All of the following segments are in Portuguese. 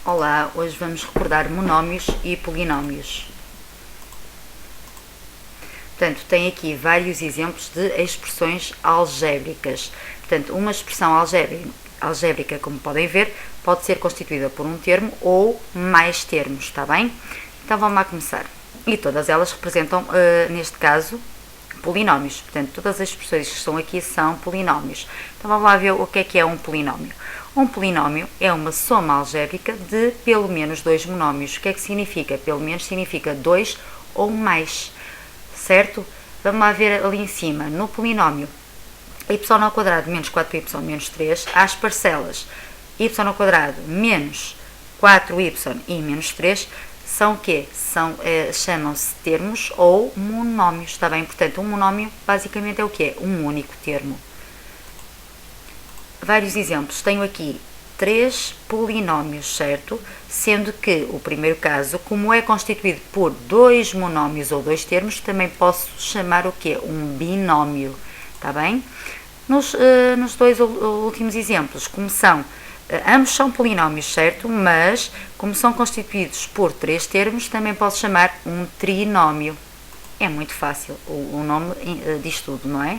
Olá, hoje vamos recordar monómios e polinómios. Portanto, tem aqui vários exemplos de expressões algébricas. Portanto, uma expressão algébrica, como podem ver, pode ser constituída por um termo ou mais termos, está bem? Então vamos lá começar. E todas elas representam, neste caso, polinómios. Portanto, todas as expressões que estão aqui são polinómios. Então vamos lá ver o que é um polinómio. Um polinómio é uma soma algébrica de pelo menos dois monómios. O que é que significa? Pelo menos significa dois ou mais, certo? Vamos lá ver ali em cima, no polinómio y² menos 4y menos 3, há as parcelas y² menos 4y e menos 3, são o quê? Chamam-se termos ou monómios, está bem? Portanto, um monómio basicamente é o quê? Um único termo. Vários exemplos. Tenho aqui 3 polinómios, certo? Sendo que o primeiro caso, como é constituído por dois monómios ou dois termos, também posso chamar o quê? Um binómio, está bem? Nos dois últimos exemplos, como são, ambos são polinómios, certo? Mas, como são constituídos por 3 termos, também posso chamar um trinómio. É muito fácil, o nome diz tudo, não é?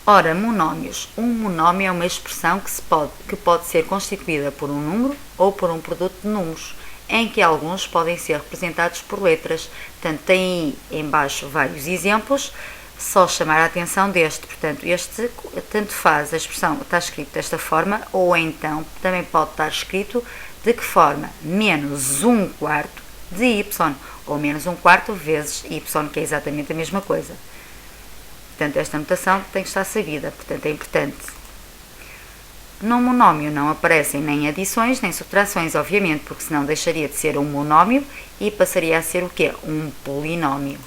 Ora, monómios. Um monómio é uma expressão que pode ser constituída por um número ou por um produto de números, em que alguns podem ser representados por letras. Portanto, tem aí em baixo vários exemplos, só chamar a atenção deste. Portanto, este tanto faz, a expressão está escrito desta forma, ou então também pode estar escrito de que forma? Menos 1/4 de y, ou menos 1/4 vezes y, que é exatamente a mesma coisa. Portanto, esta notação tem que estar sabida, portanto, é importante. No monómio não aparecem nem adições nem subtrações, obviamente, porque senão deixaria de ser um monómio e passaria a ser o quê? Um polinómio.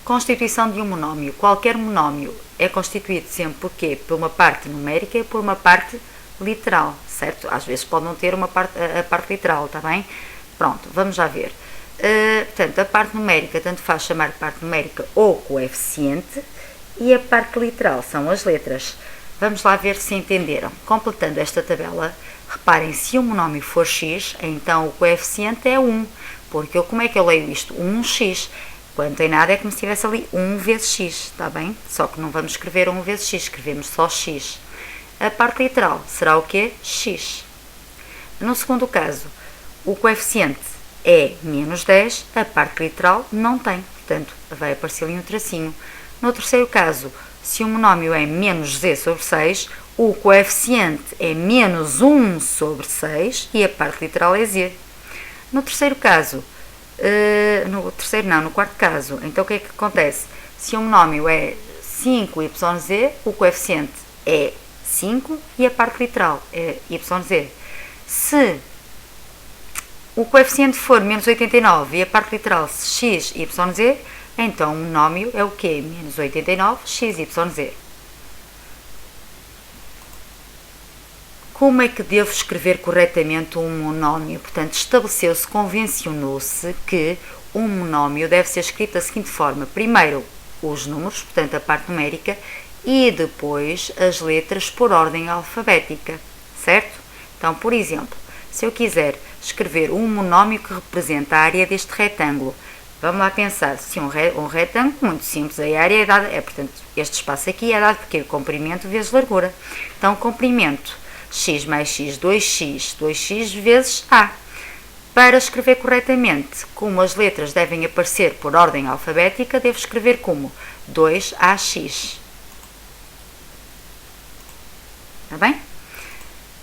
Constituição de um monómio. Qualquer monómio é constituído sempre por quê? Por uma parte numérica e por uma parte literal, certo? Às vezes pode não ter a parte literal, está bem? Pronto, vamos já ver. Portanto, a parte numérica, tanto faz chamar parte numérica ou coeficiente, e a parte literal são as letras. Vamos lá ver se entenderam. Completando esta tabela, reparem, se o monómio for x, então o coeficiente é 1, porque como é que eu leio isto? 1x. Quando tem nada é como se tivesse ali 1 vezes x, está bem? Só que não vamos escrever 1 vezes x, escrevemos só x. A parte literal será o quê? X. No segundo caso, o coeficiente é menos 10, a parte literal não tem, portanto, vai aparecer ali um tracinho. No terceiro caso, se o monómio é menos z sobre 6, o coeficiente é menos 1 sobre 6 e a parte literal é z. No terceiro caso, no quarto caso, então o que é que acontece? Se o monómio é 5yz, o coeficiente é 5 e a parte literal é yz. Se o coeficiente for menos 89 e a parte literal x, y, z, então o monómio é o quê? Menos 89, x, y, z. Como é que devo escrever corretamente um monómio? Portanto, estabeleceu-se, convencionou-se que um monómio deve ser escrito da seguinte forma. Primeiro, os números, portanto, a parte numérica, e depois as letras por ordem alfabética, certo? Então, por exemplo, se eu quiser escrever um monómio que representa a área deste retângulo, vamos lá pensar, se um retângulo, muito simples, a área é dada, portanto, este espaço aqui é dado porque comprimento vezes largura. Então, comprimento x mais x, 2x vezes a. Para escrever corretamente, como as letras devem aparecer por ordem alfabética, devo escrever como 2ax. Está bem?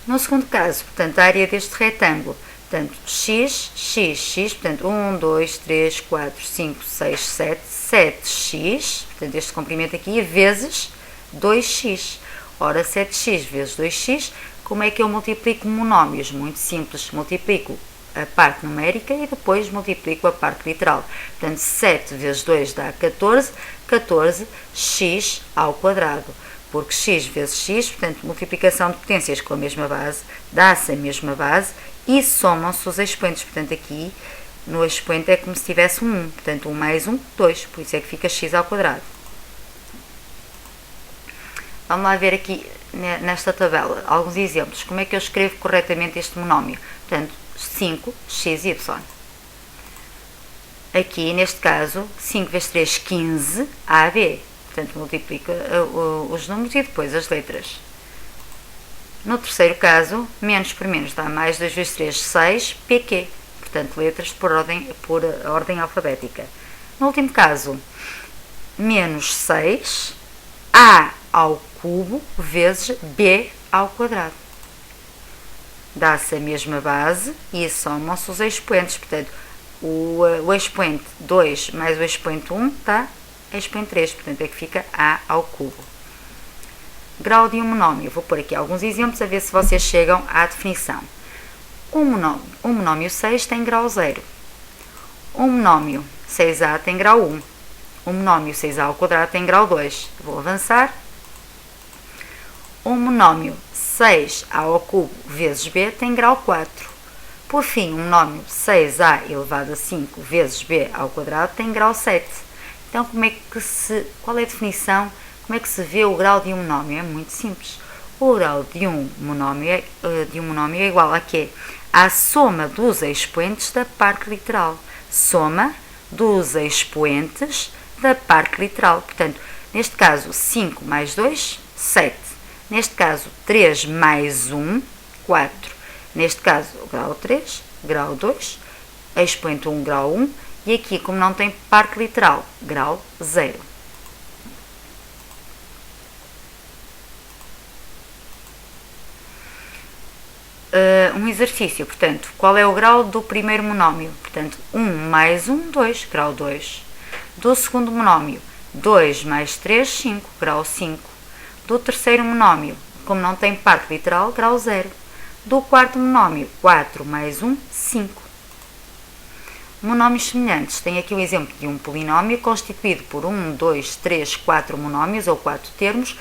No segundo caso, portanto, a área deste retângulo, portanto, x, portanto, 1, 2, 3, 4, 5, 6, 7, 7x, portanto, este comprimento aqui, vezes 2x. Ora, 7x vezes 2x, como é que eu multiplico monómios? Muito simples, multiplico a parte numérica e depois multiplico a parte literal. Portanto, 7 vezes 2 dá 14, 14x ao quadrado. Porque x vezes x, portanto, multiplicação de potências com a mesma base, dá-se a mesma base e somam-se os expoentes. Portanto, aqui no expoente é como se tivesse um 1. Portanto, 1 mais 1, 2. Por isso é que fica x ao quadrado. Vamos lá ver aqui nesta tabela alguns exemplos. Como é que eu escrevo corretamente este monómio? Portanto, 5xy. Aqui, neste caso, 5 vezes 3, 15, AB. Portanto, multiplica os números e depois as letras. No terceiro caso, menos por menos dá mais, 2 vezes 3, 6, PQ. Portanto, letras por ordem alfabética. No último caso, menos 6, A ao cubo vezes B ao quadrado. Dá-se a mesma base e somam-se os expoentes. Portanto, o expoente 2 mais o expoente 1 dá expoente 3. Portanto, é que fica A ao cubo. Grau de um monómio. Vou pôr aqui alguns exemplos a ver se vocês chegam à definição. Um monómio 6 tem grau 0. Um monómio 6A tem grau 1. Um monómio 6A ao quadrado tem grau 2. Vou avançar. Um monómio 6A ao cubo vezes B tem grau 4. Por fim, um monómio 6A elevado a 5 vezes B ao quadrado tem grau 7. Então, qual é a definição? Como é que se vê o grau de um monómio? É muito simples. O grau de um monómio é igual a quê? À soma dos expoentes da parte literal. Soma dos expoentes da parte literal. Portanto, neste caso, 5 mais 2, 7. Neste caso, 3 mais 1, 4. Neste caso, grau 3, grau 2, expoente 1, grau 1. E aqui, como não tem parte literal, grau 0. Um exercício, portanto, qual é o grau do primeiro monómio? Portanto, 1 mais 1, 2, grau 2. Do segundo monómio, 2 mais 3, 5, grau 5. Do terceiro monómio, como não tem parte literal, grau 0. Do quarto monómio, 4 mais 1, 5. Monómios semelhantes. Tem aqui o exemplo de um polinómio constituído por 1, 2, 3, 4 monómios ou 4 termos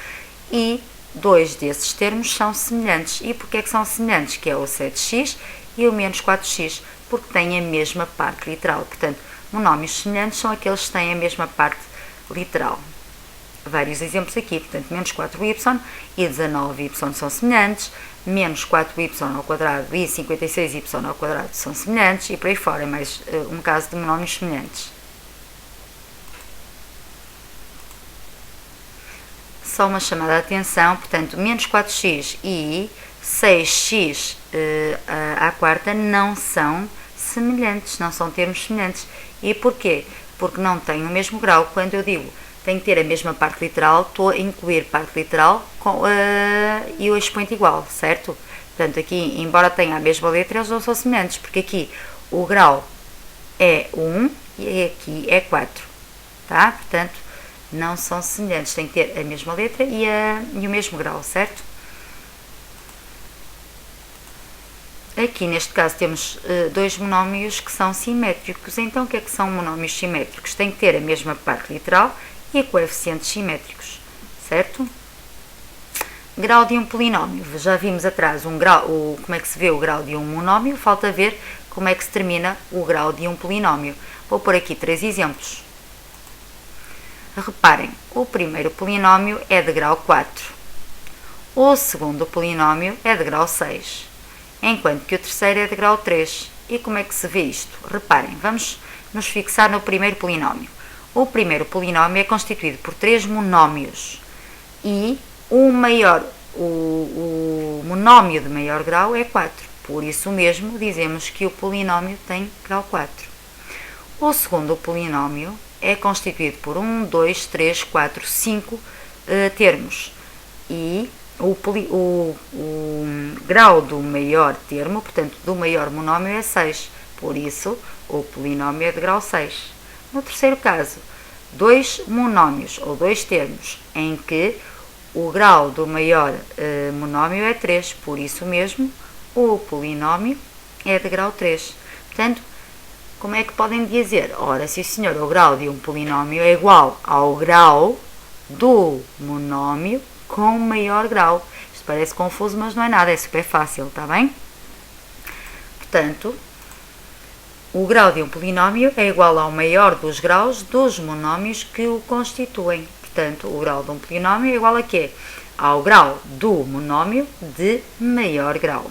e 2 desses termos são semelhantes. E porquê é que são semelhantes? Que é o 7x e o menos 4x, porque têm a mesma parte literal. Portanto, monómios semelhantes são aqueles que têm a mesma parte literal. Vários exemplos aqui, portanto, menos 4y e 19y são semelhantes, menos 4y ao quadrado e 56y ao quadrado são semelhantes, e por aí fora é mais um caso de monómios semelhantes. Só uma chamada de atenção, portanto, menos 4x e 6x à quarta não são semelhantes, não são termos semelhantes. E porquê? Porque não têm o mesmo grau. Quando eu digo tem que ter a mesma parte literal, estou a incluir parte literal e o expoente igual, certo? Portanto, aqui, embora tenha a mesma letra, eles não são semelhantes, porque aqui o grau é 1 e aqui é 4, tá? Portanto, não são semelhantes, tem que ter a mesma letra e o mesmo grau, certo? Aqui, neste caso, temos dois monómios que são simétricos. Então, o que é que são monómios simétricos? Tem que ter a mesma parte literal e coeficientes simétricos, certo? Grau de um polinómio. Já vimos atrás como é que se vê o grau de um monómio, falta ver como é que se termina o grau de um polinómio. Vou pôr aqui 3 exemplos. Reparem, o primeiro polinómio é de grau 4. O segundo polinómio é de grau 6. Enquanto que o terceiro é de grau 3. E como é que se vê isto? Reparem, vamos nos fixar no primeiro polinómio. O primeiro polinómio é constituído por 3 monómios e o monómio de maior grau é 4. Por isso mesmo, dizemos que o polinómio tem grau 4. O segundo polinómio é constituído por 1, 2, 3, 4, 5 termos e o grau do maior termo, portanto, do maior monómio é 6. Por isso, o polinómio é de grau 6. No terceiro caso, 2 monómios ou 2 termos em que o grau do maior monómio é 3, por isso mesmo o polinómio é de grau 3. Portanto, como é que podem dizer? Ora, sim senhor, o grau de um polinómio é igual ao grau do monómio com maior grau. Isto parece confuso, mas não é nada, é super fácil, está bem? Portanto, o grau de um polinómio é igual ao maior dos graus dos monómios que o constituem. Portanto, o grau de um polinómio é igual a quê? ao grau do monómio de maior grau.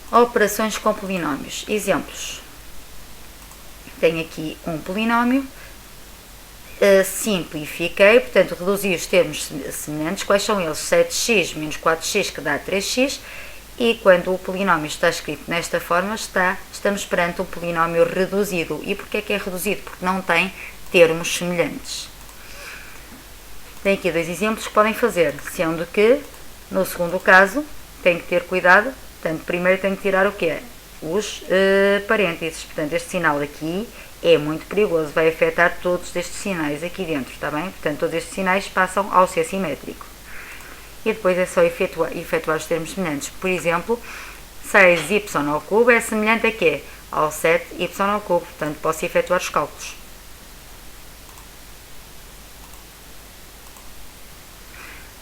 Operações com polinómios. Exemplos. Tenho aqui um polinómio, simplifiquei, portanto reduzi os termos semelhantes. Quais são eles? 7x menos 4x, que dá 3x, e quando o polinómio está escrito nesta forma, estamos perante um polinómio reduzido. E porquê é que é reduzido? Porque não tem termos semelhantes. Tem aqui dois exemplos que podem fazer, sendo que, no segundo caso, tem que ter cuidado. Portanto, primeiro tenho que tirar o quê? Os parênteses. Portanto, este sinal aqui é muito perigoso, vai afetar todos estes sinais aqui dentro, está bem? Portanto, todos estes sinais passam ao ser simétrico. E depois é só efetuar os termos semelhantes. Por exemplo, 6y ao cubo é semelhante a quê? Ao 7y ao cubo. Portanto, posso efetuar os cálculos.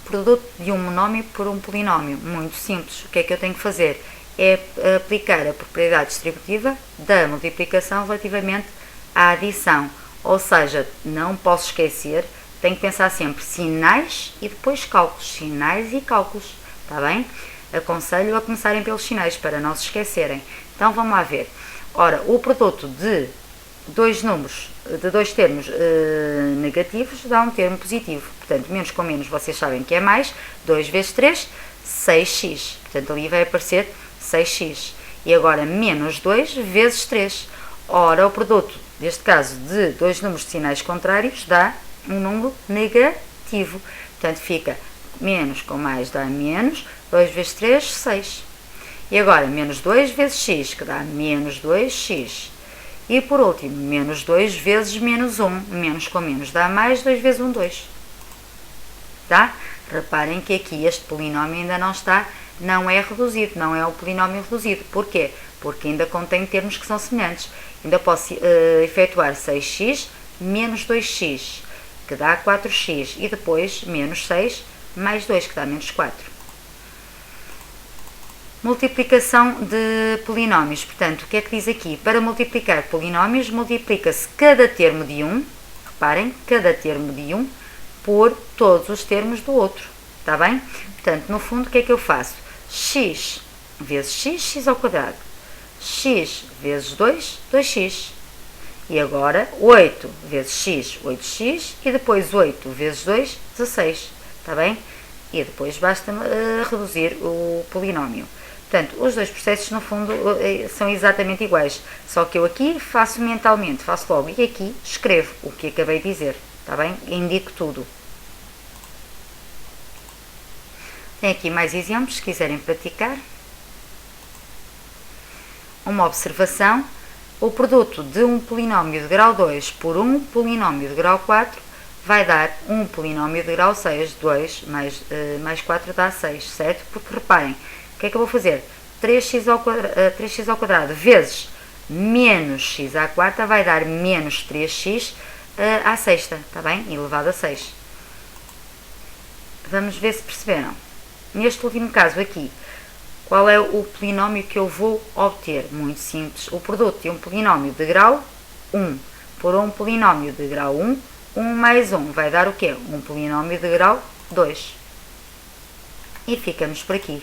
Produto de um monómio por um polinómio. Muito simples. O que é que eu tenho que fazer? É aplicar a propriedade distributiva da multiplicação relativamente à adição. Ou seja, não posso esquecer, tenho que pensar sempre sinais e depois cálculos. Sinais e cálculos. Está bem? Aconselho a começarem pelos sinais para não se esquecerem. Então vamos lá ver. Ora, o produto de dois termos negativos dá um termo positivo. Portanto, menos com menos vocês sabem que é mais. 2 vezes 3, 6x. Portanto, ali vai aparecer 6x. E agora, menos 2 vezes 3. Ora, o produto, neste caso, de dois números de sinais contrários dá um número negativo. Portanto, fica menos com mais dá menos. 2 vezes 3, 6. E agora, menos 2 vezes x, que dá menos 2x. E por último, menos 2 vezes menos 1. Menos com menos dá mais, 2 vezes 1, 2. Tá? Reparem que aqui este polinómio ainda não é reduzido, não é um polinómio reduzido. Porquê? Porque ainda contém termos que são semelhantes. Ainda posso efetuar 6x menos 2x, que dá 4x. E depois, menos 6 mais 2, que dá menos 4. Multiplicação de polinómios. Portanto, o que é que diz aqui? Para multiplicar polinómios, multiplica-se cada termo de um, reparem, cada termo de um, por todos os termos do outro. Está bem? Portanto, no fundo, o que é que eu faço? X vezes x, x ao quadrado. X vezes 2, 2x. E agora, 8 vezes x, 8x. E depois 8 vezes 2, 16. Está bem? E depois basta reduzir o polinómio. Portanto, os dois processos, no fundo, são exatamente iguais. Só que eu aqui faço mentalmente, faço logo. E aqui escrevo o que acabei de dizer. Está bem? Indico tudo. Tem aqui mais exemplos, se quiserem praticar. Uma observação. O produto de um polinómio de grau 2 por um polinómio de grau 4 vai dar um polinómio de grau 6. 2 mais 4 dá 6, certo? Porque reparem, o que é que eu vou fazer? 3x ao quadrado vezes menos x à quarta vai dar menos 3x à sexta, está bem? Elevado a 6. Vamos ver se perceberam. Neste último caso aqui, qual é o polinómio que eu vou obter? Muito simples. O produto de um polinómio de grau 1 por um polinómio de grau 1, 1 mais 1 vai dar o quê? Um polinómio de grau 2. E ficamos por aqui.